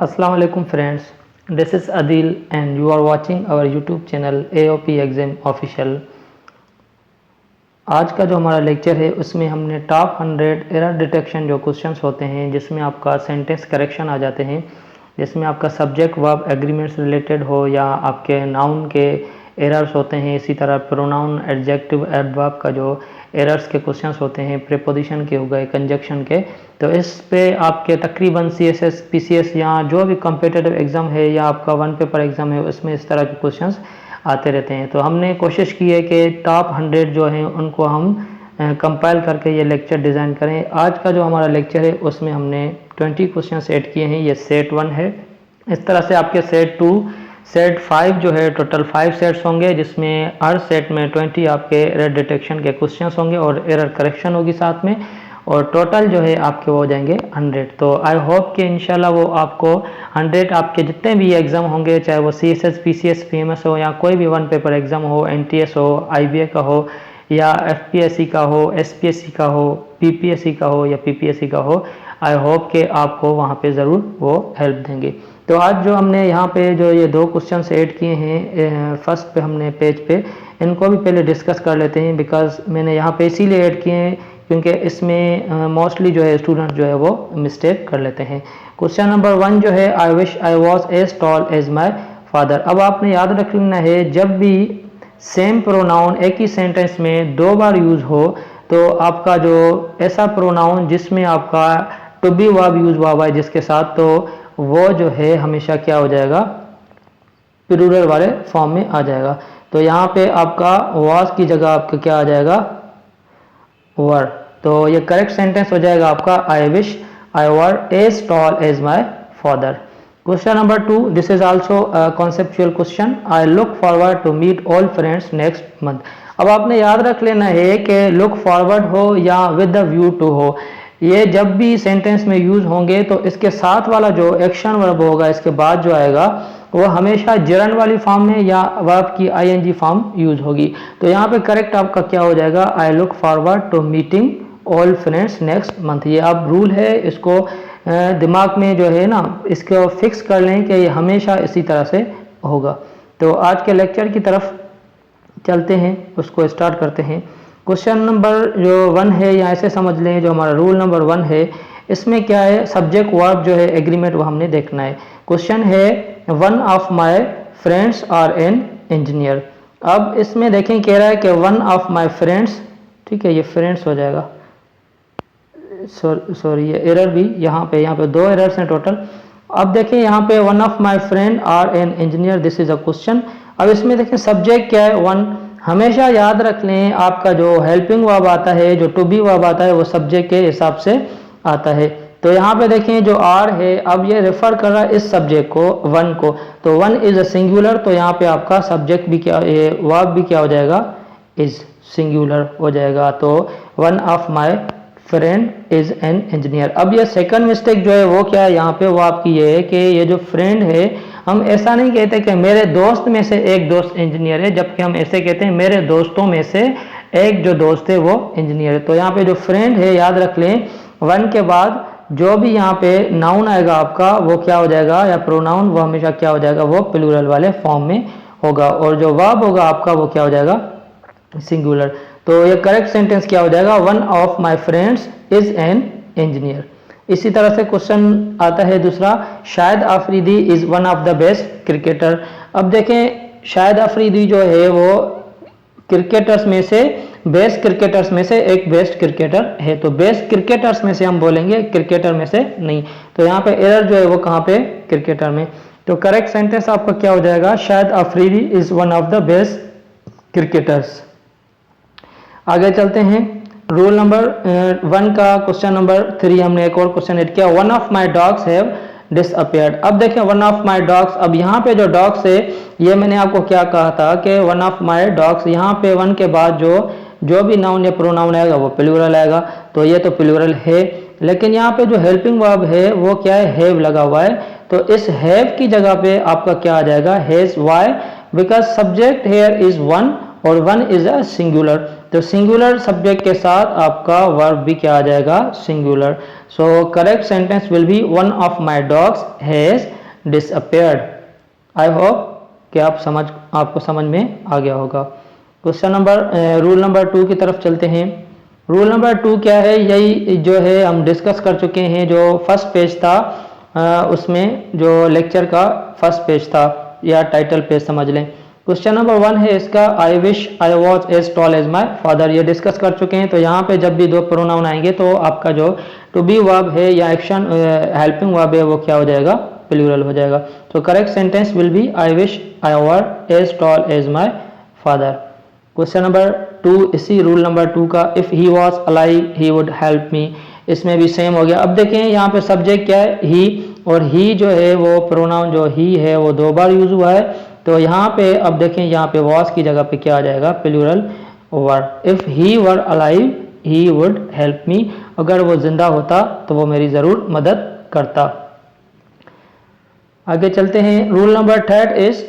Assalamu alaikum friends, this is Adil and you are watching our YouTube channel AOP Exam Official। आज का जो हमारा lecture है उसमें हमने टॉप 100 एरर डिटेक्शन जो क्वेश्चंस होते हैं जिसमें आपका सेंटेंस करेक्शन आ जाते हैं, जिसमें आपका सब्जेक्ट वर्ब एग्रीमेंट्स रिलेटेड हो या आपके नाउन के एरर्स होते हैं, इसी तरह प्रोनाउन एडजेक्टिव एडवर्ब का जो एरर्स के क्वेश्चंस होते हैं, प्रीपोजिशन के हो गए, कंजक्शन के। तो इस पे आपके तकरीबन CSS PCS या जो भी कॉम्पिटिटिव एग्ज़ाम है या आपका वन पेपर एग्ज़ाम है उसमें इस तरह के क्वेश्चंस आते रहते हैं। तो हमने कोशिश की है कि टॉप 100 जो हैं उनको हम कंपाइल करके ये लेक्चर डिज़ाइन करें। आज का जो हमारा लेक्चर है उसमें हमने 20 क्वेश्चंस ऐड किए हैं। ये सेट 1 है। इस तरह से आपके सेट 2 सेट 5 जो है टोटल 5 सेट्स होंगे, जिसमें हर सेट में 20 आपके एरर डिटेक्शन के क्वेश्चंस होंगे और एरर करेक्शन होगी साथ में, और टोटल जो है आपके वो हो जाएंगे 100। तो आई होप कि इंशाल्लाह वो आपको 100 आपके जितने भी एग्ज़ाम होंगे, चाहे वो CSS PCS PMS हो या कोई भी वन पेपर एग्ज़ाम हो, NTS हो, IBA का हो या FPSC का हो, SPSC का हो, PPSC का हो या PPSC का हो, आई होप कि आपको वहाँ पे ज़रूर वो हेल्प देंगे। तो आज जो हमने यहाँ पे जो ये 2 क्वेश्चंस ऐड किए हैं फर्स्ट पे हमने पेज पे, इनको भी पहले डिस्कस कर लेते हैं। बिकॉज मैंने यहाँ पे इसीलिए ऐड किए हैं क्योंकि इसमें मोस्टली जो है स्टूडेंट जो है वो मिस्टेक कर लेते हैं। क्वेश्चन नंबर 1 जो है, I wish I was as tall as my father. अब आपने याद रख लेना है, जब भी सेम प्रोनाउन एक ही सेंटेंस में 2 बार यूज़ हो तो आपका जो ऐसा प्रोनाउन जिसमें आपका टू बी वर्ब यूज़ हुआ है जिसके साथ, तो वो जो है हमेशा क्या हो जाएगा, प्लूरल वाले फॉर्म में आ जाएगा। तो यहाँ पे आपका वाज की जगह आपका क्या आ जाएगा, वर। तो ये करेक्ट सेंटेंस हो जाएगा आपका, I wish I were as tall as my father. Question number 2, this is also conceptual question, I look forward to meet all friends next month. अब आपने याद रख लेना है कि लुक फॉरवर्ड हो या विद द व्यू टू हो, ये जब भी सेंटेंस में यूज होंगे तो इसके साथ वाला जो एक्शन वर्ब होगा इसके बाद जो आएगा वो हमेशा जरन वाली फॉर्म में या वर्ब की ING फॉर्म यूज होगी। तो यहाँ पे करेक्ट आपका क्या हो जाएगा, I look forward to meeting all friends next month. ये अब रूल है, इसको दिमाग में जो है ना इसको फिक्स कर लें कि ये हमेशा इसी तरह से होगा। तो आज के लेक्चर की तरफ चलते हैं, उसको स्टार्ट करते हैं। क्वेश्चन नंबर जो 1 है या ऐसे समझ लें जो हमारा रूल नंबर 1 है, इसमें क्या है, सब्जेक्ट वर्ब जो है एग्रीमेंट वो हमने देखना है। क्वेश्चन है, one of my friends are an engineer. अब इसमें देखें कह रहा है कि वन ऑफ माय फ्रेंड्स, ठीक है, ये फ्रेंड्स हो जाएगा, सॉरी ये एरर भी यहाँ पे 2 एरर्स हैं टोटल। अब देखें यहाँ पे one of my friend are an engineer, this is a question. अब इसमें देखें सब्जेक्ट क्या है, वन। हमेशा याद रख लें आपका जो हेल्पिंग वर्ब आता है, जो टू बी वर्ब आता है, वो सब्जेक्ट के हिसाब से आता है। तो यहाँ पे देखें जो आर है, अब ये रेफर कर रहा है इस सब्जेक्ट को, वन को, तो वन इज अ सिंगुलर, तो यहाँ पे आपका सब्जेक्ट भी क्या, वर्ब भी क्या हो जाएगा, इज सिंगुलर हो जाएगा। तो one of my friend is an engineer. अब ये सेकंड मिस्टेक जो है वो क्या है यहाँ पे, वो आपकी ये है कि ये जो फ्रेंड है, हम ऐसा नहीं कहते कि मेरे दोस्त में से एक दोस्त इंजीनियर है, जबकि हम ऐसे कहते हैं मेरे दोस्तों में से एक जो दोस्त है वो इंजीनियर है। तो यहाँ पे जो फ्रेंड है, याद रख लें, वन के बाद जो भी यहाँ पे नाउन आएगा आपका वो क्या हो जाएगा, या प्रोनाउन, वो हमेशा क्या हो जाएगा, वो प्लूरल वाले फॉर्म में होगा, और जो वर्ब होगा आपका वो क्या हो जाएगा, सिंगुलर। तो ये करेक्ट सेंटेंस क्या हो जाएगा, one of my friends is an engineer. इसी तरह से क्वेश्चन आता है दूसरा, Shahid Afridi is one of the best cricketer. अब देखें शाहिद आफरीदी जो है वो क्रिकेटर्स में से, बेस्ट क्रिकेटर्स में से एक बेस्ट क्रिकेटर है। तो बेस्ट क्रिकेटर्स में से हम बोलेंगे, क्रिकेटर में से नहीं। तो यहाँ पे एरर जो है वो कहाँ पे, क्रिकेटर में। तो करेक्ट सेंटेंस आपका क्या हो जाएगा, Shahid Afridi is one of the best cricketers. आगे चलते हैं, रूल नंबर 1 का क्वेश्चन नंबर 3 हमने एक और क्वेश्चन ऐड किया, one of my dogs have disappeared. अब देखें वन ऑफ माय डॉग्स, अब यहाँ पे जो डॉग्स है, ये मैंने आपको क्या कहा था कि वन ऑफ माय डॉग्स, यहाँ पे वन के बाद जो भी नाउन या प्रोनाउन आएगा वो प्लूरल आएगा, तो ये तो प्लूरल है। लेकिन यहाँ पे जो हेल्पिंग वर्ब है वो क्या है, हैव लगा हुआ है। तो इस हैव की जगह पे आपका क्या आ जाएगा, has. Why, because subject here is one, और वन इज अ सिंगुलर। तो सिंगुलर सब्जेक्ट के साथ आपका वर्ब भी क्या आ जाएगा, singular. So correct sentence will be one of my dogs has disappeared. I hope कि आपको समझ में आ गया होगा। क्वेश्चन नंबर रूल नंबर 2 की तरफ चलते हैं। रूल नंबर 2 क्या है, यही जो है हम डिस्कस कर चुके हैं। जो फर्स्ट पेज था उसमें जो लेक्चर का फर्स्ट पेज था या टाइटल पेज समझ लें। क्वेश्चन नंबर 1 है इसका, I wish I was as tall as my father. ये डिस्कस कर चुके हैं। तो यहाँ पे जब भी दो प्रोनाउन आएंगे तो आपका जो टू बी वर्ब है या एक्शन हेल्पिंग वर्ब है वो क्या हो जाएगा, प्लूरल हो जाएगा। तो correct sentence will be I wish I were as tall as my father. Question number 2 इसी रूल नंबर 2 का, if he was alive he would help me. इसमें भी सेम हो गया। अब देखें यहाँ पे सब्जेक्ट क्या है, ही, और ही जो है वो प्रोनाउन जो ही है वो 2 बार यूज हुआ है। तो यहाँ पे अब देखें यहाँ पे वॉज की जगह पे क्या आ जाएगा, plural verb. If he were alive he would help me. अगर वो जिंदा होता तो वो मेरी जरूर मदद करता। आगे चलते हैं। रूल नंबर 3 इज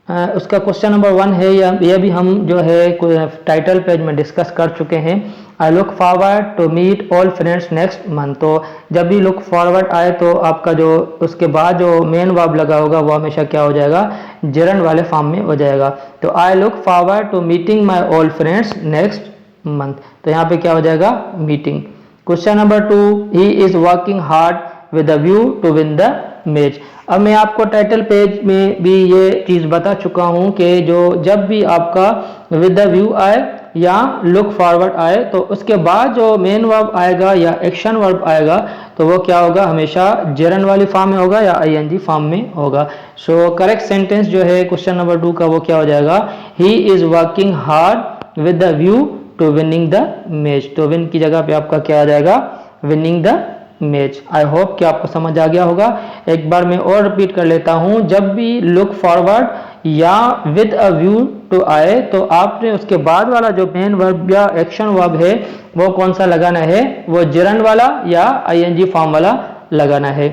उसका क्वेश्चन नंबर 1 है, यह भी हम जो है टाइटल पेज में डिस्कस कर चुके हैं। I look forward to meet all friends next month. तो जब भी लुक फॉरवर्ड आए तो आपका जो उसके बाद जो मेन वर्ब लगा होगा वो हमेशा क्या हो जाएगा, जेरंड वाले फॉर्म में हो जाएगा। तो I look forward to meeting my all friends next month. तो यहाँ पे क्या हो जाएगा, meeting. Question number 2, he is working hard with a view to win the match. अब मैं आपको टाइटल पेज में भी ये चीज बता चुका हूं कि जो जब भी आपका विद द व्यू आए या लुक फॉरवर्ड आए तो उसके बाद जो मेन वर्ब आएगा या एक्शन वर्ब आएगा तो वो क्या होगा, हमेशा जेरंड वाली फॉर्म में होगा या आईएनजी फॉर्म में होगा। सो करेक्ट सेंटेंस जो है क्वेश्चन नंबर 2 का वो क्या हो जाएगा, he is working hard with the view to winning the match. तो विन की जगह पे आपका क्या आ जाएगा, winning the match. I hope कि आपको समझ आ गया होगा। एक बार मैं और रिपीट कर लेता हूं, जब भी लुक फॉरवर्ड या विद अ व्यू टू आए तो आपने उसके बाद वाला जो मेन वर्ब या एक्शन वर्ब है वो कौन सा लगाना है, वो जेरंड वाला या आईएनजी फॉर्म वाला लगाना है।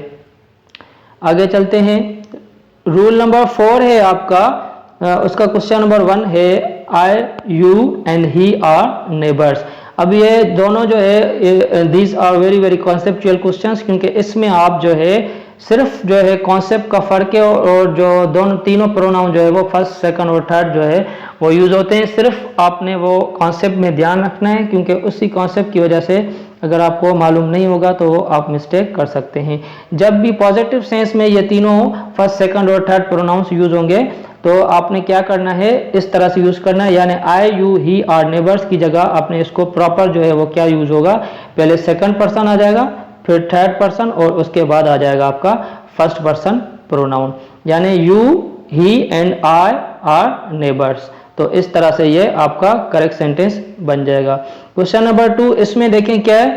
आगे चलते हैं। रूल नंबर 4 है आपका, उसका क्वेश्चन नंबर 1 है, I you and he are neighbours. अब ये दोनों जो है these are very very conceptual questions, क्योंकि इसमें आप जो है सिर्फ जो है कॉन्सेप्ट का फर्क है और जो दोनों तीनों प्रोनाउन जो है वो फर्स्ट सेकंड और थर्ड जो है वो यूज होते हैं। सिर्फ आपने वो कॉन्सेप्ट में ध्यान रखना है, क्योंकि उसी कॉन्सेप्ट की वजह से अगर आपको मालूम नहीं होगा तो आप मिस्टेक कर सकते हैं। जब भी पॉजिटिव सेंस में ये तीनों फर्स्ट सेकंड और थर्ड प्रोनाउंस यूज होंगे तो आपने क्या करना है, इस तरह से यूज करना है, यानी आई यू ही आर नेबर्स की जगह आपने इसको प्रॉपर जो है वो क्या यूज होगा, पहले सेकंड पर्सन आ जाएगा, फिर थर्ड पर्सन और उसके बाद आ जाएगा आपका फर्स्ट पर्सन प्रोनाउन, यानी you he and I R neighbours. तो इस तरह से ये आपका करेक्ट सेंटेंस बन जाएगा। क्वेश्चन नंबर 2, इसमें देखें क्या है,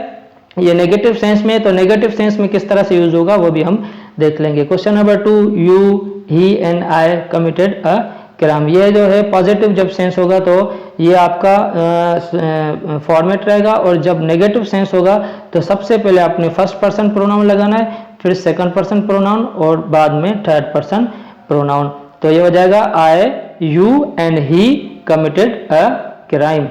ये नेगेटिव सेंस में, तो नेगेटिव सेंस में किस तरह से यूज होगा वो भी हम देख लेंगे। Question number 2, you he and I committed a crime. ये जो है पॉजिटिव जब सेंस होगा तो ये आपका फॉर्मेट रहेगा, और जब नेगेटिव सेंस होगा तो सबसे पहले आपने फर्स्ट पर्सन प्रोनाउन लगाना है, फिर सेकंड पर्सन प्रोनाउन और बाद में थर्ड पर्सन प्रोनाउन। तो ये हो जाएगा I you and he committed a crime.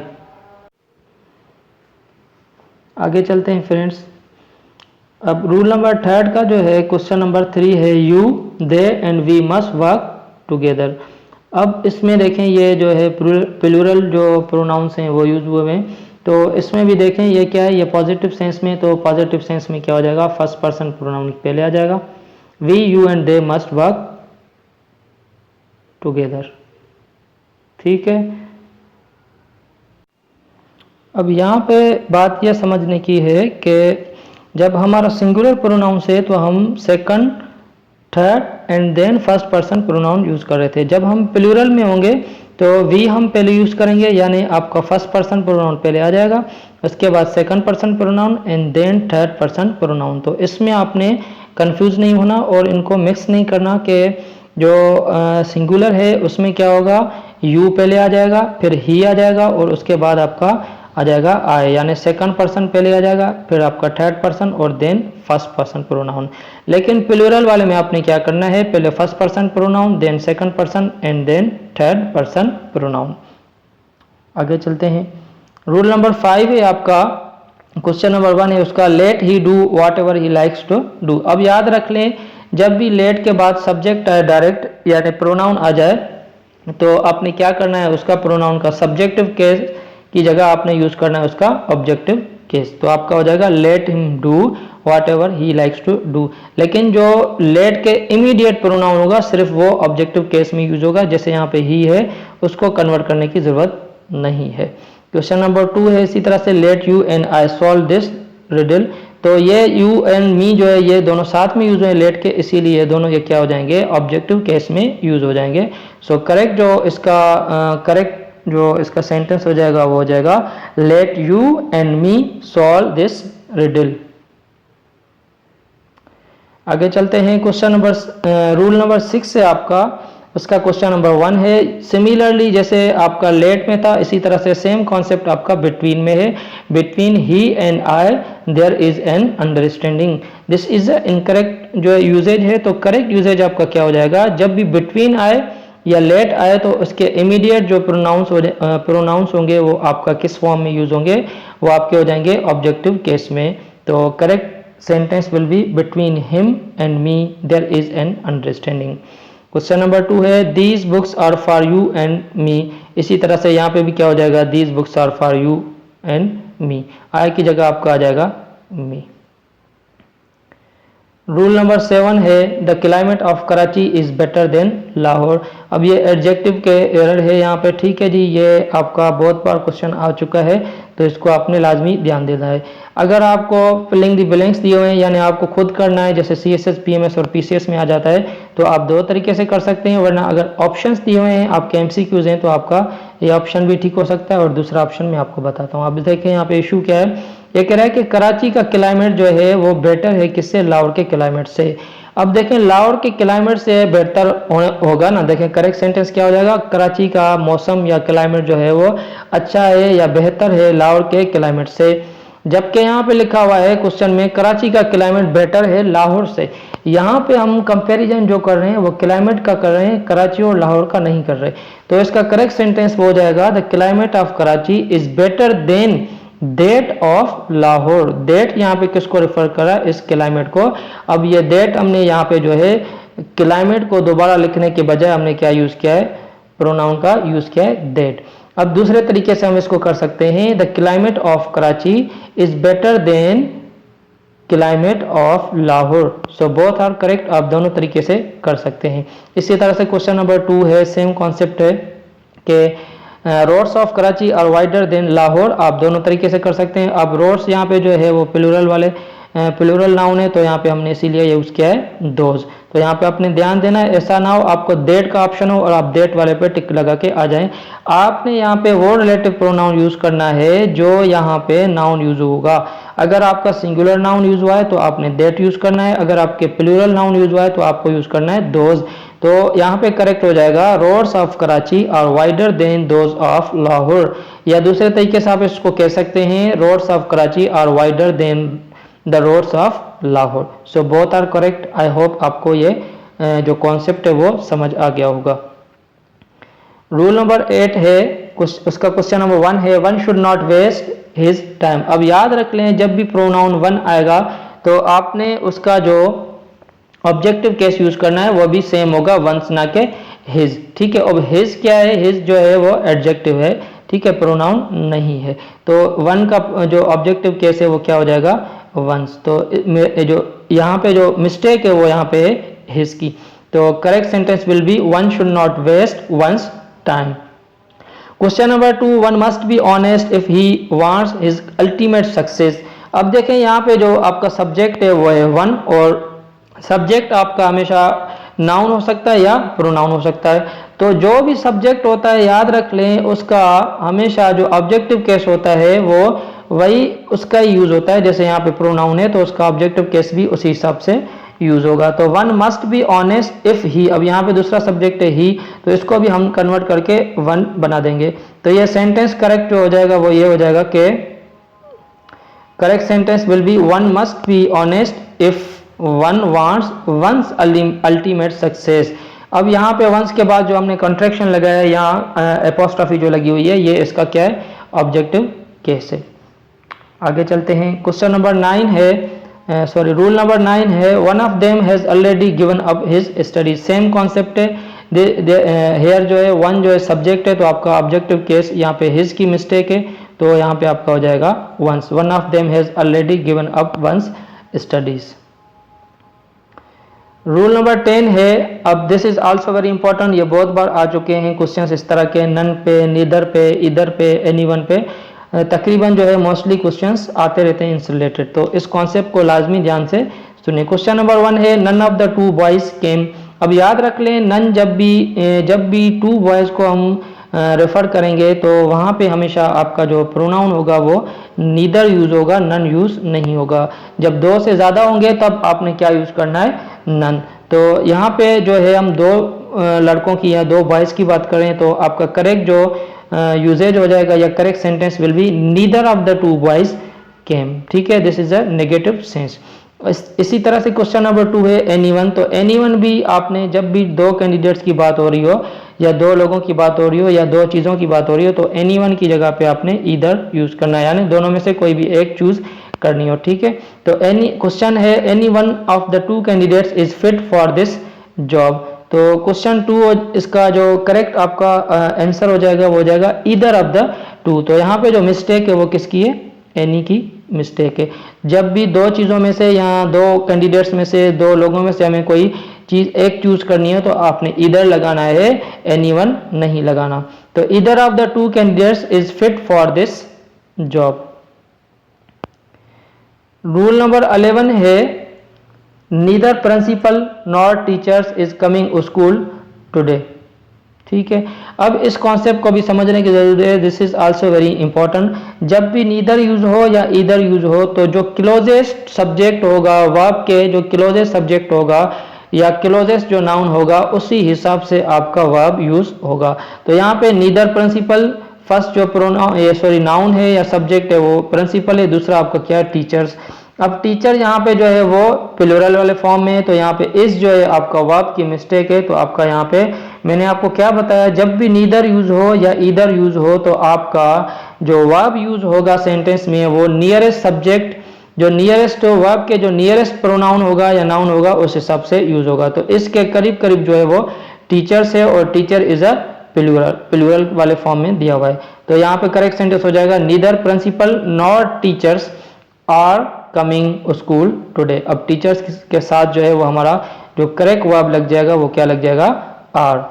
आगे चलते हैं फ्रेंड्स। अब रूल नंबर 3 का जो है क्वेश्चन नंबर 3 है, you they and we must work together. अब इसमें देखें ये जो है प्लूरल जो प्रोनाउंस हैं वो यूज हुए हैं, तो इसमें भी देखें ये क्या है, ये पॉजिटिव सेंस में, तो पॉजिटिव सेंस में क्या हो जाएगा, फर्स्ट पर्सन प्रोनाउन पहले आ जाएगा, we you and they must work together. ठीक है। अब यहाँ पे बात यह समझने की है कि जब हमारा सिंगुलर प्रोनाउंस है तो हम second third and then first person pronoun use कर रहे थे। जब हम प्लूरल में होंगे तो वी हम पहले यूज करेंगे, यानी आपका फर्स्ट पर्सन प्रोनाउन पहले आ जाएगा, उसके बाद second person pronoun and then third person pronoun. तो इसमें आपने कंफ्यूज नहीं होना और इनको मिक्स नहीं करना कि जो सिंगुलर है उसमें क्या होगा, यू पहले आ जाएगा, फिर ही आ जाएगा और उसके बाद आपका आ जाएगा आई, यानी सेकंड पर्सन पहले आ जाएगा, फिर आपका थर्ड पर्सन और देन फर्स्ट पर्सन प्रोनाउन। लेकिन प्लूरल वाले में आपने क्या करना है, पहले first person pronoun, then second person and then third person pronoun. आगे चलते हैं। रूल नंबर 5 है आपका, क्वेश्चन नंबर 1 है उसका, let he do whatever he likes to do. अब याद रख लें, जब भी लेट के बाद सब्जेक्ट आए डायरेक्ट यानी प्रोनाउन आ जाए तो आपने क्या करना है, उसका प्रोनाउन का सब्जेक्टिव केस की जगह आपने यूज करना है उसका ऑब्जेक्टिव केस। तो आपका हो जाएगा let him do whatever he likes to do. लेकिन जो लेट के इमीडिएट प्रोनाउन होगा सिर्फ वो ऑब्जेक्टिव केस में यूज होगा, जैसे यहाँ पे ही है उसको कन्वर्ट करने की जरूरत नहीं है। क्वेश्चन नंबर 2 है इसी तरह से, late you and I solve this riddle. तो ये यू एंड मी जो है ये दोनों साथ में यूज है लेट के, इसीलिए दोनों ये क्या हो जाएंगे, ऑब्जेक्टिव केस में यूज हो जाएंगे। सो करेक्ट जो इसका करेक्ट जो इसका सेंटेंस हो जाएगा वो हो जाएगा, late you and me solve this riddle. आगे चलते हैं, क्वेश्चन नंबर रूल नंबर 6 है आपका, उसका क्वेश्चन नंबर 1 है, सिमिलरली जैसे आपका लेट में था इसी तरह से सेम कॉन्सेप्ट आपका बिटवीन में है। Between he and I there is an understanding. This is incorrect जो यूजेज है, तो करेक्ट यूजेज आपका क्या हो जाएगा, जब भी बिटवीन आए या लेट आए तो उसके इमीडिएट जो प्रोनाउंस होंगे वो आपका किस फॉर्म में यूज होंगे, वो आपके हो जाएंगे ऑब्जेक्टिव केस में। तो correct sentence will be between him and me there is an understanding. Question number 2 है, these books are for you and me. इसी तरह से यहाँ पे भी क्या हो जाएगा, these books are for you and me, I की जगह आपका आ जाएगा मी। रूल नंबर 7 है, the climate of Karachi is better then Lahore. अब ये एडजेक्टिव के एरर है यहाँ पे, ठीक है जी, ये आपका बहुत बार क्वेश्चन आ चुका है तो इसको आपने लाजमी ध्यान देना है। अगर आपको फिलिंग द ब्लैंक्स दिए हुए हैं यानी आपको खुद करना है, जैसे CSS, PMS और PCS में आ जाता है तो आप दो तरीके से कर सकते हैं, वरना अगर ऑप्शंस दिए हुए हैं आपके MCQs हैं तो आपका ये ऑप्शन भी ठीक हो सकता है और दूसरा ऑप्शन मैं आपको बताता हूँ। आप देखें यहाँ पे इशू क्या है, ये कह रहा है कि कराची का क्लाइमेट जो है वो बेटर है किससे, लाहौर के क्लाइमेट से। अब देखें लाहौर के क्लाइमेट से बेहतर होगा ना, देखें करेक्ट सेंटेंस क्या हो जाएगा, कराची का मौसम या क्लाइमेट जो है वो अच्छा है या बेहतर है लाहौर के क्लाइमेट से। जबकि यहाँ पे लिखा हुआ है क्वेश्चन में कराची का क्लाइमेट बेटर है लाहौर से। यहाँ पे हम कंपैरिजन जो कर रहे हैं वो क्लाइमेट का कर रहे हैं, कराची और लाहौर का नहीं कर रहे। तो इसका करेक्ट सेंटेंस वो हो जाएगा, the climate of Karachi is better than that of Lahore. That यहाँ पे किसको रेफर करा, इस क्लाइमेट को। अब ये डेट हमने यहाँ पे जो है क्लाइमेट को दोबारा लिखने के बजाय हमने क्या यूज किया है, प्रोनाउन का यूज किया है डेट। अब दूसरे तरीके से हम इसको कर सकते हैं, the climate of Karachi is better than climate of Lahore. So both are correct, आप दोनों तरीके से कर सकते हैं। इसी तरह से क्वेश्चन नंबर 2 है, सेम कॉन्सेप्ट है कि roads of Karachi are wider than Lahore. आप दोनों तरीके से कर सकते हैं। अब रोड्स यहाँ पे जो है वो प्लूरल वाले प्लूरल नाउन है तो यहाँ पे हमने इसीलिए यूज किया है दोज। तो यहाँ पे आपने ध्यान देना है, ऐसा ना हो आपको डेट का ऑप्शन हो और आप डेट वाले पे टिक लगा के आ जाएं। आपने यहाँ पे वो रिलेटिव प्रोनाउन यूज करना है जो यहाँ पे नाउन यूज होगा। अगर आपका सिंगुलर नाउन यूज हुआ है तो आपने डेट यूज करना है, अगर आपके प्लूरल नाउन यूज हुआ है तो आपको यूज करना है दोज। तो यहाँ पे करेक्ट हो जाएगा, roads of Karachi are wider than those of Lahore. या दूसरे तरीके से आप इसको कह सकते हैं, roads of Karachi are wider than the roads of Lahore. So both are correct. I hope आपको ये जो कॉन्सेप्ट है वो समझ आ गया होगा। रूल नंबर 8 है, उसका क्वेश्चन नंबर 1 है, one should not waste his time. अब याद रख लें जब भी प्रोनाउन वन आएगा तो आपने उसका जो ऑब्जेक्टिव केस यूज करना है वो भी सेम होगा, वंस ना के हिज। ठीक है, अब हिज क्या है, हिज जो है वो एडजेक्टिव है, ठीक है, प्रोनाउन नहीं है। तो वन का जो ऑब्जेक्टिव केस है वो क्या हो जाएगा, वंस। तो जो यहाँ पे जो मिस्टेक है वो यहाँ पे है हिज की। तो correct sentence will be, one should not waste one's time. Question number 2, one must be honest if he wants his ultimate success. अब देखें यहाँ पे जो आपका सब्जेक्ट है वो है वन, और सब्जेक्ट आपका हमेशा नाउन हो सकता है या प्रोनाउन हो सकता है। तो जो भी सब्जेक्ट होता है याद रख लें उसका हमेशा जो ऑब्जेक्टिव केस होता है वो वही उसका ही यूज होता है। जैसे यहाँ पे प्रोनाउन है तो उसका ऑब्जेक्टिव केस भी उसी हिसाब से यूज होगा। तो one must be honest if ही, अब यहाँ पे दूसरा सब्जेक्ट है ही तो इसको भी हम कन्वर्ट करके वन बना देंगे। तो ये सेंटेंस करेक्ट हो जाएगा वो ये हो जाएगा कि correct sentence will be, one must be honest if one wants one's ultimate success. अब यहाँ पे वंस के बाद जो हमने कॉन्ट्रैक्शन लगाया, यहाँ एपोस्ट्रॉफी जो लगी हुई है, ये इसका क्या है, ऑब्जेक्टिव केस है। आगे चलते हैं। क्वेश्चन नंबर 9 है, सॉरी रूल नंबर 9 है, one of them has already given up his study. Same concept है, हेयर जो है वन जो है सब्जेक्ट है, तो आपका ऑब्जेक्टिव केस यहाँ पे हिज की मिस्टेक है, तो यहाँ पे आपका हो जाएगा one's. One of them has already given up one's studies. Rule number 10 है, अब this is also very important, ये बहुत बार आ चुके हैं क्वेश्चंस इस तरह के, नन पे, नीदर पे, इधर पे, एनीवन पे, तकरीबन जो है मोस्टली क्वेश्चंस आते रहते हैं इनसे रिलेटेड, तो इस कॉन्सेप्ट को लाजमी ध्यान से सुनिए। क्वेश्चन नंबर 1 है, none of the two boys came. अब याद रख लें, नन जब भी टू बॉयज को हम रेफर करेंगे तो वहाँ पे हमेशा आपका जो प्रोनाउन होगा वो नीदर यूज होगा, नन यूज नहीं होगा। जब दो से ज़्यादा होंगे तब आपने क्या यूज करना है, नन। तो यहाँ पे जो है हम दो लड़कों की या दो बॉयज की बात करें तो आपका करेक्ट जो यूजेज हो जाएगा या correct sentence will be neither of the two boys came. ठीक है, this is a negative sense. इसी तरह से क्वेश्चन नंबर 2 है एनीवन। तो एनीवन भी आपने जब भी दो कैंडिडेट्स की बात हो रही हो या दो लोगों की बात हो रही हो या दो चीज़ों की बात हो रही हो तो एनीवन की जगह पे आपने ईदर यूज करना है, यानी दोनों में से कोई भी एक चूज करनी हो। ठीक है, तो एनी क्वेश्चन है any one of the two candidates is fit for this job. तो क्वेश्चन 2 इसका जो करेक्ट आपका आंसर हो जाएगा वो हो जाएगा ईदर ऑफ द टू। तो यहाँ पे जो मिस्टेक है वो किसकी है, एनी की मिस्टेक है। जब भी दो चीज़ों में से या दो कैंडिडेट्स में से दो लोगों में से हमें कोई चीज़ एक चूज करनी है तो आपने ईदर लगाना है, एनीवन नहीं लगाना। तो either of the two candidates is fit for this job. Rule number 11 है neither principal nor teachers is coming school today. ठीक है, अब इस कॉन्सेप्ट को भी समझने की जरूरत है, this is also very important. जब भी नीदर यूज हो या ईदर यूज हो तो जो क्लोजेस्ट सब्जेक्ट होगा, वर्ब के जो क्लोजेस्ट सब्जेक्ट होगा या क्लोजेस्ट जो नाउन होगा उसी हिसाब से आपका वर्ब यूज होगा। तो यहाँ पे नीदर प्रिंसिपल, फर्स्ट जो प्रोनाउन नाउन है या सब्जेक्ट है वो प्रिंसिपल है, दूसरा आपका क्या है, टीचर्स। अब टीचर यहाँ पे जो है वो प्लूरल वाले फॉर्म में है, तो यहाँ पे इस जो है आपका वर्ब की मिस्टेक है। तो आपका यहाँ पे मैंने आपको क्या बताया, जब भी नीदर यूज हो या ईदर यूज हो तो आपका जो वर्ब यूज होगा सेंटेंस में वो नियरेस्ट सब्जेक्ट, जो नियरेस्ट वर्ब के जो नियरेस्ट प्रोनाउन होगा या नाउन होगा उस हिसाब से यूज होगा। तो इसके करीब करीब जो है वो टीचर्स है और टीचर इज अ प्लूरल वाले फॉर्म में दिया हुआ है। तो यहाँ पे करेक्ट सेंटेंस हो जाएगा neither principal nor teachers are coming school today. अब टीचर्स के साथ जो है वो हमारा जो करेक्ट वर्ब लग जाएगा वो क्या लग जाएगा, आर।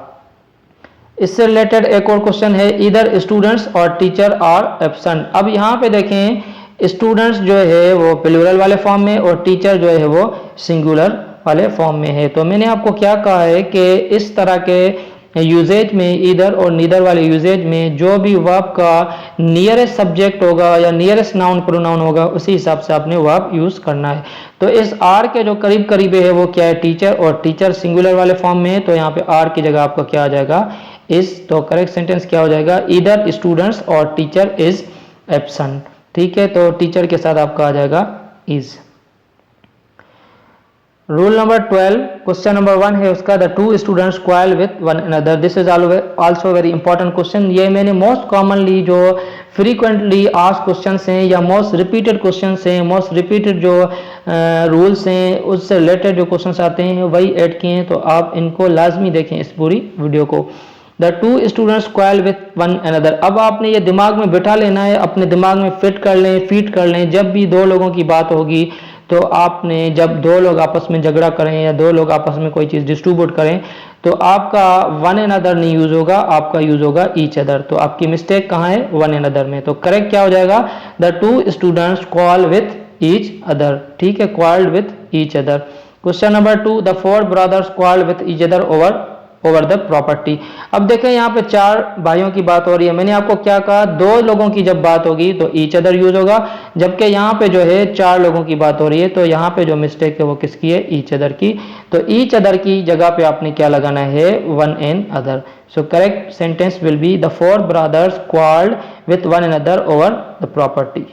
इससे रिलेटेड एक और क्वेश्चन है, इधर स्टूडेंट्स और टीचर आर एब्सेंट। अब यहाँ पे देखें स्टूडेंट्स जो है वो प्लूरल वाले फॉर्म में और टीचर जो है वो सिंगुलर वाले फॉर्म में है। तो मैंने आपको क्या कहा है कि इस तरह के यूजेज में, इधर और नीदर वाले यूजेज में जो भी वर्ब का नियरेस्ट सब्जेक्ट होगा या नियरेस्ट नाउन प्रोनाउन होगा उसी हिसाब से आपने वर्ब यूज करना है। तो इस आर के जो करीब करीब है वो क्या है, टीचर, और टीचर सिंगुलर वाले फॉर्म में है तो यहाँ पे आर की जगह आपका क्या आ जाएगा, इज। तो करेक्ट सेंटेंस क्या हो जाएगा, इधर स्टूडेंट्स और टीचर इज एब्सेंट। ठीक है, तो टीचर के साथ आपका आ जाएगा is. Rule number 12 question number 1 है उसका, the two students quarrel with one another. This is also very important question. ये मैंने मोस्ट कॉमनली जो फ्रीक्वेंटली आस्क्ड क्वेश्चंस हैं या मोस्ट रिपीटेड क्वेश्चंस हैं, मोस्ट रिपीटेड जो रूल्स हैं उससे रिलेटेड जो क्वेश्चंस आते हैं वही ऐड किए हैं। तो आप इनको लाजमी देखें इस पूरी वीडियो को। The two students quarrel with one another. अब आपने ये दिमाग में बिठा लेना है, अपने दिमाग में फिट कर लें, फीड कर लें। जब भी दो लोगों की बात होगी तो आपने, जब दो लोग आपस में झगड़ा करें या दो लोग आपस में कोई चीज़ डिस्ट्रीब्यूट करें तो आपका वन एंड अदर नहीं यूज होगा, आपका यूज होगा ईच अदर। तो आपकी मिस्टेक कहाँ है, वन एंड अदर में। तो करेक्ट क्या हो जाएगा, the two students quarrel with each other. ठीक है, quarrelled with each other. Question number 2, the four brothers quarrelled with each other over the property. अब देखें यहाँ पे चार भाइयों की बात हो रही है। मैंने आपको क्या कहा, दो लोगों की जब बात होगी तो ईच अदर यूज होगा, जबकि यहाँ पे जो है चार लोगों की बात हो रही है तो यहाँ पे जो मिस्टेक है वो किसकी है, ईच अदर की। तो ईच अदर की जगह पे आपने क्या लगाना है, one and other. So correct sentence will be the four brothers quarrelled with one and other over the property.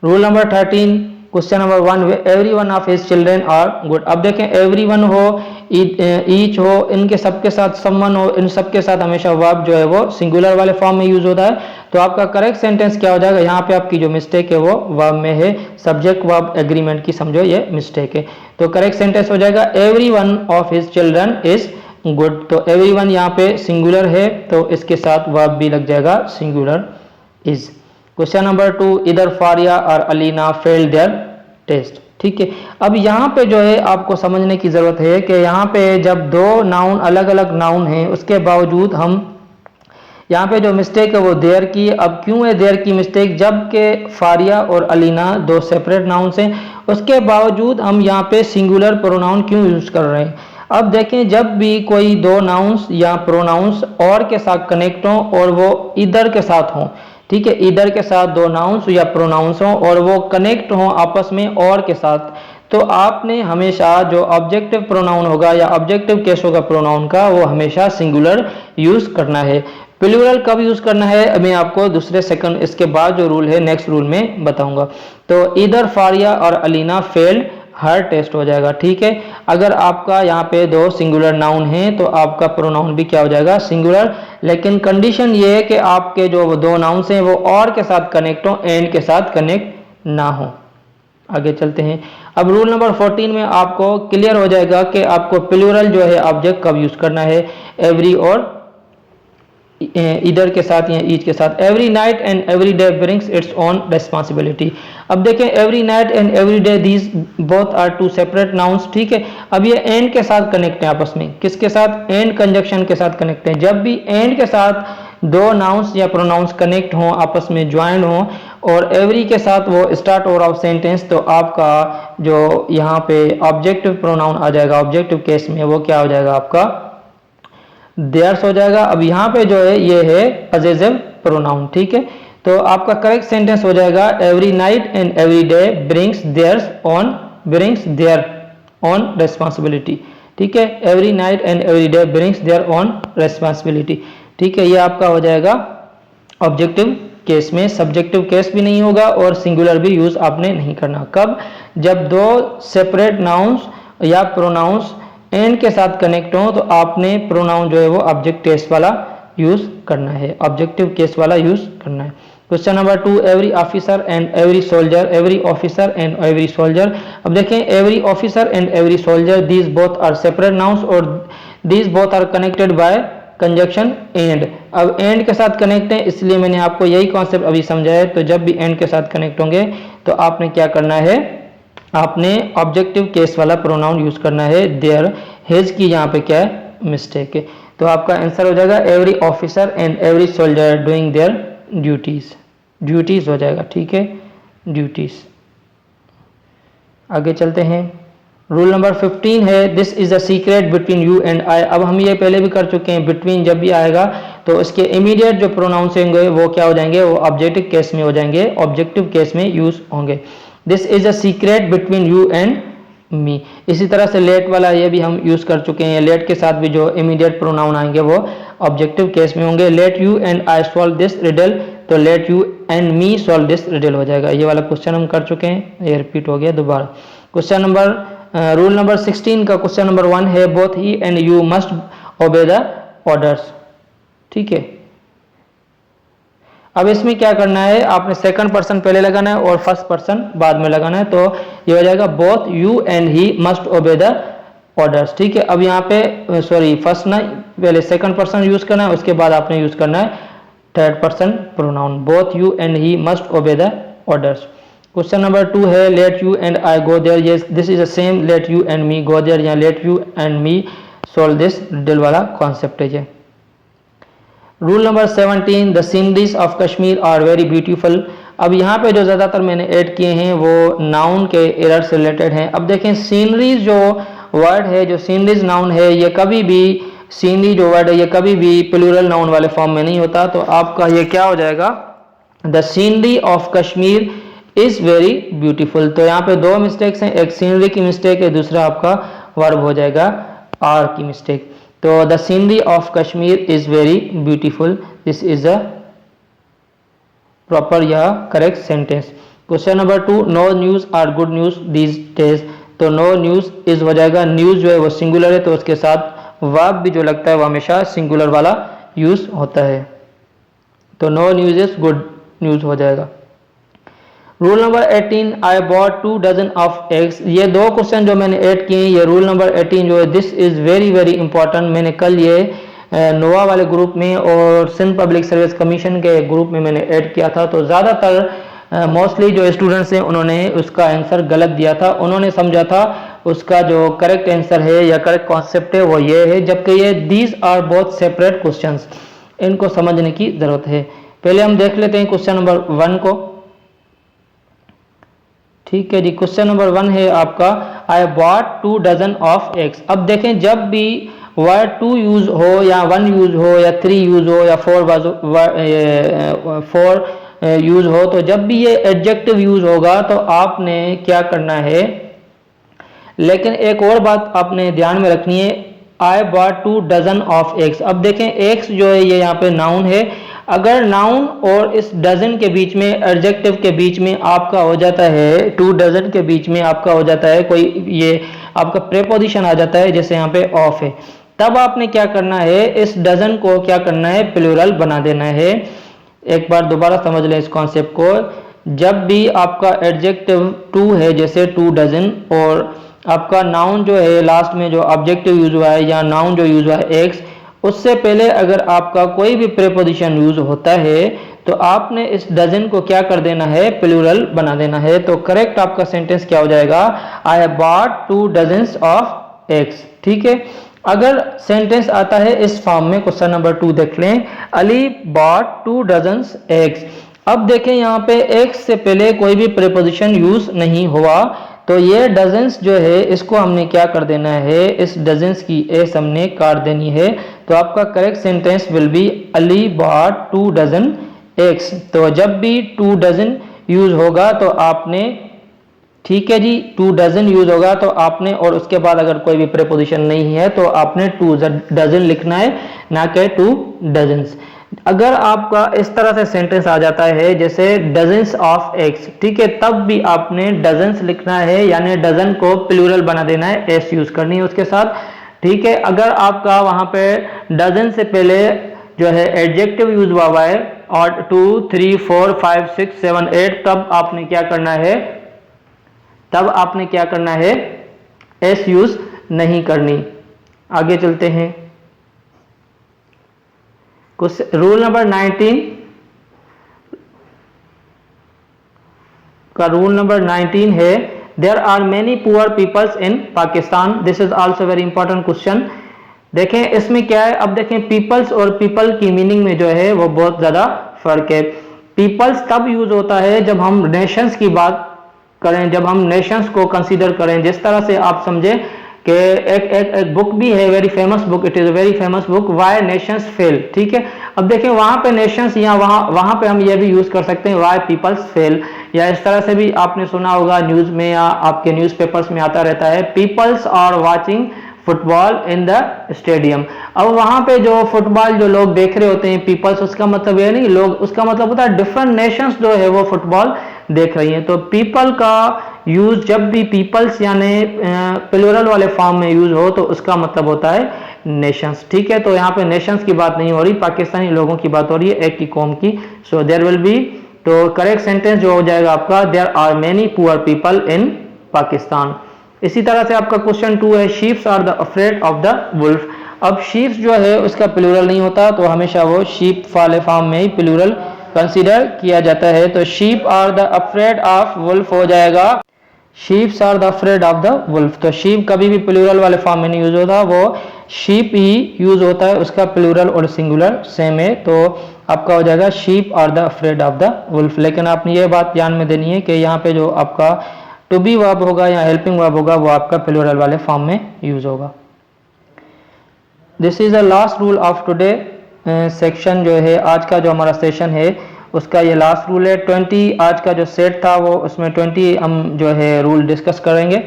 Rule number 13, question number 1, every one of his children are good. अब देखें every one हो, each हो, इनके सबके साथ someone हो, इन सबके साथ हमेशा वर्ब जो है वो सिंगुलर वाले फॉर्म में यूज होता है। तो आपका करेक्ट सेंटेंस क्या हो जाएगा, यहाँ पे आपकी जो मिस्टेक है वो वर्ब में है, सब्जेक्ट वर्ब एग्रीमेंट की समझो ये मिस्टेक है। तो करेक्ट सेंटेंस हो जाएगा every one of his children is good. तो एवरी वन यहाँ पे सिंगुलर है तो इसके साथ वर्ब भी लग जाएगा सिंगुलर इज। क्वेश्चन नंबर 2, इधर फारिया और अलीना फेल्ड देयर टेस्ट। ठीक है, अब यहाँ पे जो है आपको समझने की जरूरत है कि यहाँ पे जब दो नाउन अलग अलग नाउन हैं उसके बावजूद हम यहाँ पे जो मिस्टेक है वो देयर की। अब क्यों है देयर की मिस्टेक, जबकि फारिया और अलीना दो सेपरेट नाउन्स हैं उसके बावजूद हम यहाँ पे सिंगुलर प्रोनाउन क्यों यूज कर रहे हैं। अब देखें जब भी कोई दो नाउन्स या प्रोनाउंस और के साथ कनेक्ट हों और वो इधर के साथ हों, ठीक है, इधर के साथ दो नाउन्स या प्रोनाउंस हों और वो कनेक्ट हों आपस में और के साथ, तो आपने हमेशा जो ऑब्जेक्टिव प्रोनाउन होगा या ऑब्जेक्टिव केस होगा प्रोनाउन का वो हमेशा सिंगुलर यूज करना है। प्लूरल कब यूज करना है मैं आपको दूसरे सेकंड इसके बाद जो रूल है नेक्स्ट रूल में बताऊंगा। तो इधर फारिया और अलीना फेल्ड हर टेस्ट हो जाएगा। ठीक है, अगर आपका यहाँ पे दो सिंगुलर नाउन हैं तो आपका प्रोनाउन भी क्या हो जाएगा सिंगुलर, लेकिन कंडीशन ये है कि आपके जो दो नाउन्स हैं वो और के साथ कनेक्ट हो, एंड के साथ कनेक्ट ना हो। आगे चलते हैं। अब रूल नंबर 14 में आपको क्लियर हो जाएगा कि आपको प्लूरल जो है ऑब्जेक्ट कब यूज करना है, एवरी और इधर के साथ या ईच के साथ। Every night and every day brings its own responsibility. अब देखें every night and every day these both are two separate nouns. ठीक है, अब ये एंड के साथ कनेक्ट है आपस में, किसके साथ, एंड कंजक्शन के साथ कनेक्ट है। जब भी एंड के साथ दो नाउन्स या प्रोनाउंस कनेक्ट हों आपस में ज्वाइन हों और एवरी के साथ वो स्टार्ट हो रहा हो सेंटेंस, तो आपका जो यहाँ पे ऑब्जेक्टिव प्रोनाउन आ जाएगा ऑब्जेक्टिव केस में वो क्या हो जाएगा आपका देयर्स हो जाएगा। अब यहाँ पे जो है ये है पजेसिव प्रोनाउन। ठीक है, तो आपका करेक्ट सेंटेंस हो जाएगा every night and every day brings their own responsibility. ठीक है, every night and every day brings their own responsibility. ठीक है, ये आपका हो जाएगा ऑब्जेक्टिव केस में, सब्जेक्टिव केस भी नहीं होगा और सिंगुलर भी यूज आपने नहीं करना। कब, जब दो सेपरेट नाउन्स या प्रोनाउंस एंड के साथ कनेक्ट हो तो आपने प्रोनाउन जो है वो ऑब्जेक्ट केस वाला यूज करना है, ऑब्जेक्टिव केस वाला यूज करना है। Question number 2, every officer and every soldier. Every officer and every soldier. अब देखें every officer and every soldier these both are separate nouns और these both are connected by conjunction and. अब and के साथ connect है इसलिए मैंने आपको यही कॉन्सेप्ट अभी समझाया। तो जब भी एंड के साथ कनेक्ट होंगे तो आपने क्या करना है, आपने ऑब्जेक्टिव केस वाला प्रोनाउन यूज करना है देयर। हिज की यहाँ पे क्या है मिस्टेक है। तो आपका आंसर हो जाएगा every officer and every soldier doing their duties. Duties हो जाएगा। ठीक है, ड्यूटीज। आगे चलते हैं। रूल नंबर 15 है this is a secret between you and आई। अब हम ये पहले भी कर चुके हैं, बिटवीन जब भी आएगा तो इसके इमीडिएट जो प्रोनाउंस होंगे वो क्या हो जाएंगे, वो ऑब्जेक्टिव केस में हो जाएंगे, ऑब्जेक्टिव केस में यूज होंगे। This is a secret between you and me. इसी तरह से लेट वाला ये भी हम यूज कर चुके हैं। लेट के साथ भी जो इमीडिएट प्रोनाउन आएंगे वो ऑब्जेक्टिव केस में होंगे। Let you and I solve this riddle, तो let you and me solve this riddle हो जाएगा। ये वाला क्वेश्चन हम कर चुके हैं, ये रिपीट हो गया दोबारा। क्वेश्चन नंबर रूल नंबर 16 का क्वेश्चन नंबर 1 है both he and you must obey the orders. ठीक है, अब इसमें क्या करना है, आपने सेकंड पर्सन पहले लगाना है और फर्स्ट पर्सन बाद में लगाना है। तो ये हो जाएगा both you and he must obey the orders. ठीक है, अब यहाँ पे सॉरी फर्स्ट ना, पहले सेकंड पर्सन यूज करना है उसके बाद आपने यूज करना है third person pronoun. Both you and he must obey the orders. Question number 2 है let you and I go there. Yes this is the same let you and me go there या let you and me solve this riddle वाला concept है। Rule number 17 the sceneries of Kashmir are very beautiful. अब यहाँ पे जो ज़्यादातर मैंने add किए हैं वो नाउन के एरर से रिलेटेड हैं। अब देखें सीनरीज जो वर्ड है, जो सीनरीज नाउन है, ये कभी भी सीनरी जो वर्ड है ये कभी भी प्लूरल नाउन वाले फॉर्म में नहीं होता। तो आपका ये क्या हो जाएगा, the scenery of Kashmir is very beautiful. तो यहाँ पे दो मिस्टेक्स हैं, एक सीनरी की मिस्टेक है, दूसरा आपका वर्ब हो जाएगा आर की मिस्टेक। तो the scenery of Kashmir is very beautiful, this is a proper या correct sentence. Question number 2, no news are good news these days. तो नो न्यूज़ इज हो जाएगा, न्यूज़ जो है वो सिंगुलर है तो उसके साथ वर्ब भी जो लगता है वो हमेशा सिंगुलर वाला यूज होता है। तो no news is good news हो जाएगा। Rule number 18, I bought 2 dozen of eggs. ये दो क्वेश्चन जो मैंने ऐड किए हैं, ये रूल नंबर 18 जो है this is very very important. मैंने कल ये नोवा वाले ग्रुप में और सिंध पब्लिक सर्विस कमीशन के ग्रुप में मैंने ऐड किया था। तो ज़्यादातर मोस्टली जो स्टूडेंट्स हैं उन्होंने उसका आंसर गलत दिया था। उन्होंने समझा था उसका जो करेक्ट आंसर है या करेक्ट कॉन्सेप्ट है वो ये है, जबकि ये these are both separate questions, इनको समझने की ज़रूरत है। पहले हम देख लेते हैं क्वेश्चन नंबर 1 को। ठीक है जी, क्वेश्चन नंबर 1 है आपका, I bought 2 dozen of eggs. अब देखें, जब भी वर्ड 2 यूज हो या 1 यूज हो या 3 यूज हो या 4 यूज हो, तो जब भी ये एडजेक्टिव यूज होगा तो आपने क्या करना है। लेकिन एक और बात आपने ध्यान में रखनी है, I bought 2 dozen of eggs. अब देखें, एग्स जो है ये यहाँ पे नाउन है। अगर नाउन और इस डजन के बीच में, एडजेक्टिव के बीच में आपका हो जाता है, 2 डजन के बीच में आपका हो जाता है कोई, ये आपका प्रेपोजिशन आ जाता है, जैसे यहाँ पे ऑफ है, तब आपने क्या करना है, इस डजन को क्या करना है, प्लूरल बना देना है। एक बार दोबारा समझ लें इस कॉन्सेप्ट को। जब भी आपका एडजेक्टिव 2 है, जैसे 2 डजन, और आपका नाउन जो है लास्ट में जो ऑब्जेक्टिव यूज हुआ है या नाउन जो यूज हुआ है एक्स, उससे पहले अगर आपका कोई भी प्रेपोजिशन यूज होता है तो आपने इस डजन को क्या कर देना है, प्लूरल बना देना है। तो करेक्ट आपका सेंटेंस क्या हो जाएगा, I have bought 2 dozens of eggs. ठीक है, अगर सेंटेंस आता है इस फॉर्म में, क्वेश्चन नंबर 2 देख लें, अली बॉट 2 डजन्स एग्स। अब देखें यहाँ पे एग्स से पहले कोई भी प्रेपोजिशन यूज नहीं हुआ, तो ये डजन्स जो है इसको हमने क्या कर देना है, इस डजन्स की एस हमने काट देनी है। तो आपका करेक्ट सेंटेंस विल बी अली बॉट 2 डजन एग्स। तो जब भी 2 डजन यूज होगा तो आपने, ठीक है जी, 2 डजन यूज होगा तो आपने, और उसके बाद अगर कोई भी प्रेपोजिशन नहीं है तो आपने 2 डजन लिखना है, ना कि 2 डजन्स। अगर आपका इस तरह से सेंटेंस आ जाता है जैसे डजन्स ऑफ एग्स, ठीक है, तब भी आपने डजन्स लिखना है, यानी डजन को प्लूरल बना देना है, एस यूज करनी है उसके साथ। ठीक है, अगर आपका वहां पे डजन से पहले जो है एडजेक्टिव यूज हुआ है और 2 3 4 5 6 7 8, तब आपने क्या करना है, एस यूज नहीं करनी। आगे चलते हैं, रूल नंबर 19 का रूल नंबर 19 है, there are many poor peoples in Pakistan. This is also very important question. देखें इसमें क्या है, अब देखें पीपल्स और पीपल की मीनिंग में जो है वो बहुत ज्यादा फर्क है। पीपल्स तब यूज होता है जब हम नेशंस की बात करें, जब हम नेशंस को कंसीडर करें, जिस तरह से आप समझे कि एक बुक भी है, very famous book, it is a very famous book, why Nations fail. ठीक है, अब देखें वहां पे नेशंस या वहां पे हम ये भी यूज कर सकते हैं व्हाई पीपल्स फेल, या इस तरह से भी आपने सुना होगा न्यूज में या आपके न्यूज़पेपर्स में आता रहता है, peoples are watching football in the stadium. अब वहां पे जो फुटबॉल जो लोग देख रहे होते हैं, पीपल्स, उसका मतलब ये नहीं लोग, उसका मतलब होता है डिफरेंट नेशंस जो है वो फुटबॉल देख रही हैं। तो पीपल का यूज जब भी पीपल्स यानी प्लूरल वाले फॉर्म में यूज हो तो उसका मतलब होता है नेशंस। ठीक है, तो यहाँ पे नेशंस की बात नहीं हो रही, पाकिस्तानी लोगों की बात हो रही है, एक की कौम की। सो देयर विल बी, तो करेक्ट सेंटेंस जो हो जाएगा आपका, there are many poor people in Pakistan. इसी तरह से आपका क्वेश्चन 2 है, sheeps are the afraid of the wolf. अब शीप्स जो है उसका प्लूरल नहीं होता, तो हमेशा वो शीप वाले फॉर्म में ही प्लूरल कंसीडर किया जाता है। तो sheep are the afraid of wolf हो जाएगा, sheeps are the afraid of the wolf. तो शीप कभी भी प्लूरल वाले फॉर्म में नहीं यूज होता, वो शीप ही यूज होता है, उसका प्लूरल और सिंगुलर सेम है। तो आपका हो जाएगा sheep are the afraid of the wolf. लेकिन आपने ये बात ध्यान में देनी है कि यहाँ पे जो आपका टू बी वर्ब होगा या हेल्पिंग वर्ब होगा वो आपका प्लूरल वाले फॉर्म में यूज होगा। This is the last rule of today section, जो है आज का जो हमारा सेशन है उसका ये लास्ट रूल है। 20 आज का जो सेट था वो, उसमें 20 हम जो है रूल डिस्कस करेंगे।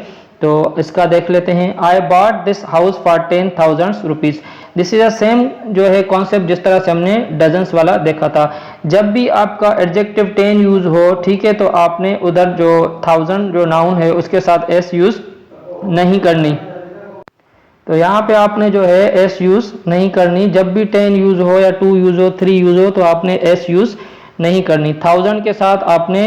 तो इसका देख लेते हैं। I bought this house for 10,000 rupees. This is a same जो है कॉन्सेप्ट जिस तरह से हमने डजन्स वाला देखा था। जब भी आपका एडजेक्टिव 10 यूज हो, ठीक है, तो आपने उधर जो 1000 जो नाउन है उसके साथ एस यूज नहीं करनी। तो यहाँ पे आपने जो है एस यूज नहीं करनी। जब भी 10 यूज हो या 2 यूज हो 3 यूज हो तो आपने एस यूज नहीं करनी। 1000 के साथ आपने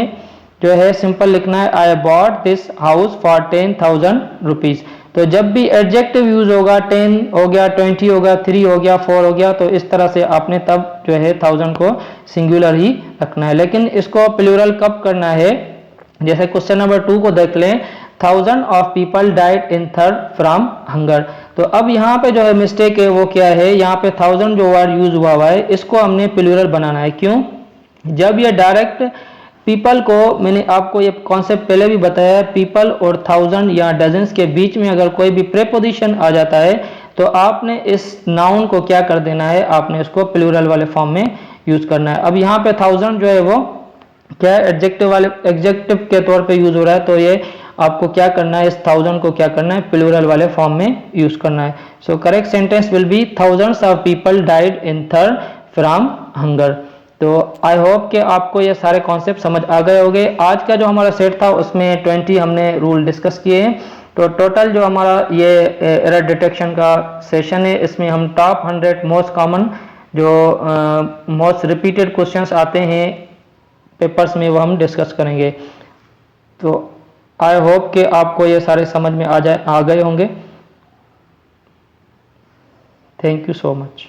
जो है सिंपल लिखना है I bought this house for 10,000 rupees. तो जब भी एडजेक्टिव यूज होगा 10 हो गया, 20 हो गया, 3 हो गया, 4 हो गया, तो इस तरह से आपने तब जो है 1000 को सिंगुलर ही रखना है। लेकिन इसको प्लूरल कब करना है, जैसे क्वेश्चन नंबर 2 को देख लें, 1000 of people died in third from hunger. तो अब यहाँ पे जो है मिस्टेक है वो क्या है, यहाँ पे 1000 जो वर्ड यूज हुआ है इसको हमने प्लूरल बनाना है। क्यों? जब ये डायरेक्ट पीपल को, मैंने आपको ये कॉन्सेप्ट पहले भी बताया, पीपल और 1000 या डजन्स के बीच में अगर कोई भी प्रेपोजिशन आ जाता है तो आपने इस नाउन को क्या कर देना है, आपने उसको प्लूरल वाले फॉर्म में यूज करना है। अब यहाँ पे 1000 जो है वो क्या एडजेक्टिव वाले एडजेक्टिव के तौर पे यूज हो रहा है, तो ये आपको क्या करना है, इस 1000 को क्या करना है, प्लूरल वाले फॉर्म में यूज करना है। सो correct sentence will be thousands of people died in third from hunger. तो आई होप कि आपको ये सारे कॉन्सेप्ट समझ आ गए होंगे। आज का जो हमारा सेट था उसमें 20 हमने रूल डिस्कस किए हैं। तो टोटल जो हमारा ये एरर डिटेक्शन का सेशन है इसमें हम टॉप 100 मोस्ट कॉमन जो मोस्ट रिपीटेड क्वेश्चंस आते हैं पेपर्स में वो हम डिस्कस करेंगे। तो आई होप कि आपको ये सारे समझ में आ गए होंगे। Thank you so much.